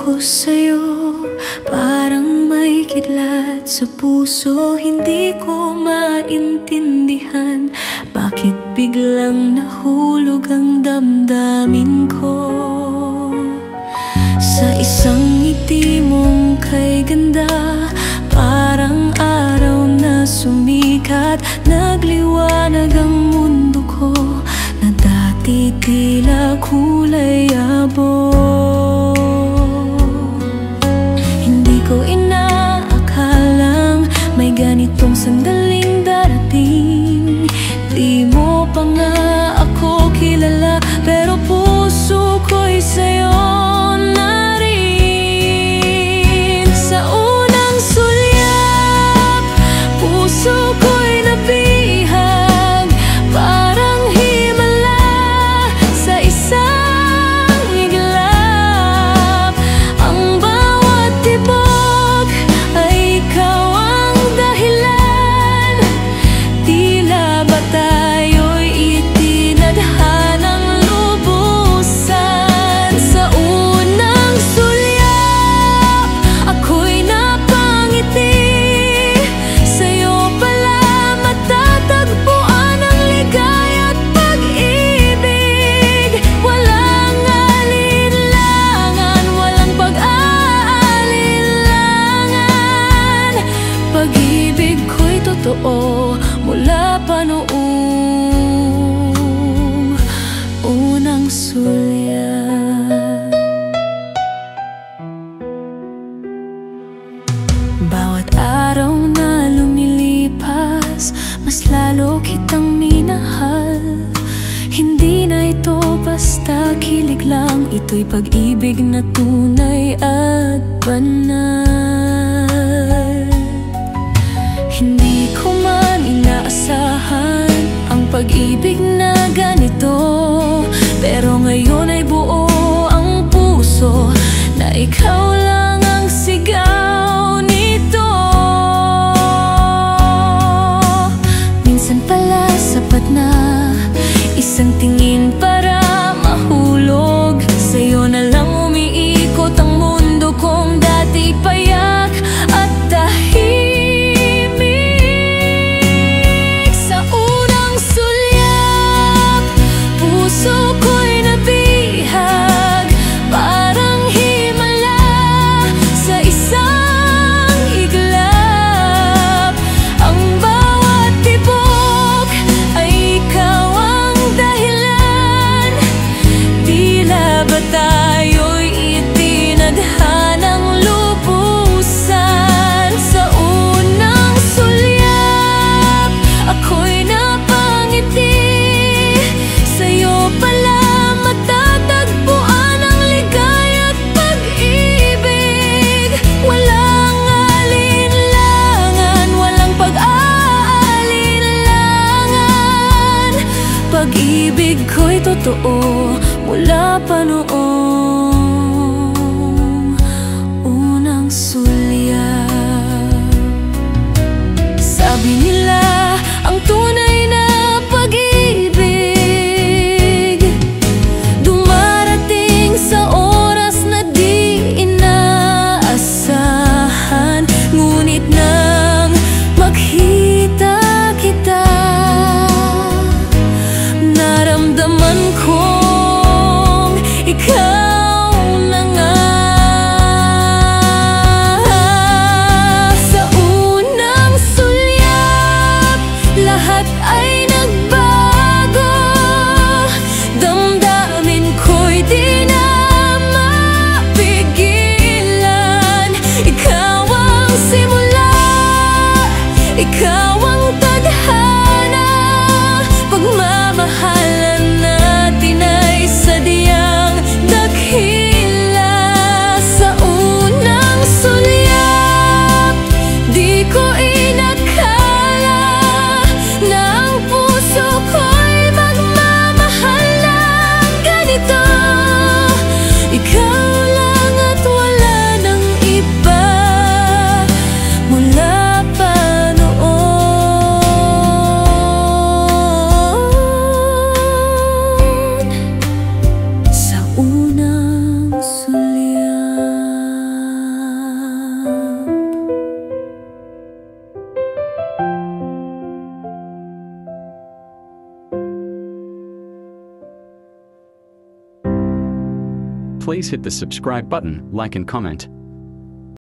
ko sa'yo, parang may kidlat sa puso. Hindi ko maintindihan bakit biglang nahulog ang damdamin ko. Sa isang ngiti mong kay ganda, parang araw na sumikat. Nagliwanag ang mundo ko na dati tila kulay abo. Hindi ko inaakalang may ganitong sandaling darating. Di mo pa nga ako kilala, pero puso ko'y sa'yo na rin. Sa unang sulyap, puso ko'y nabihag, parang himala sa isang iglap. Ang bawat tibok ay ikaw ang dahilan. Tila ba tayo'y itinadhanang lubusan? Sa unang sulyap, ako'y napangiti. Sa'yo pala matatagpuan ang ligaya't pag-ibig. Walang alinlangan, walang pag-aalinlangan. Pag-ibig ko'y totoo mula pa noong unang sulyap. Bawat araw na lumilipas, mas lalo kitang minahal. Hindi na ito basta kilig lang, ito'y pag-ibig na tunay at banal. Hindi ko man inaasahan ang pag-ibig na ganito, pero ngayon ay buo ang puso na ikaw lang ang sigaw nito. Minsan pala sapat na isang tingin para mahulog. Sa'yo na lang umiikot ang mundo kong dati payak at tahimik. Sa unang sulyap, puso ko'y nabihag, parang himala sa isang iglap. Ang bawat tibok ay ikaw ang dahilan. Tila ba tayo'y itinadhanang lubusan? Sa unang sulyap, ako'y napangiti. Sa'yo pala matatagpuan ang ligaya't pag-ibig. Walang alinlangan, walang pag-aalinlangan. Pag-ibig ko'y totoo mula pa noong unang sulyap. Sabi nila ang tunay na pag-ibig dumarating sa oras na di inaasahan. Ngunit nang makita kita, naramdaman kong ikaw na nga. Sa unang sulyap, lahat Please hit the subscribe button, like and comment.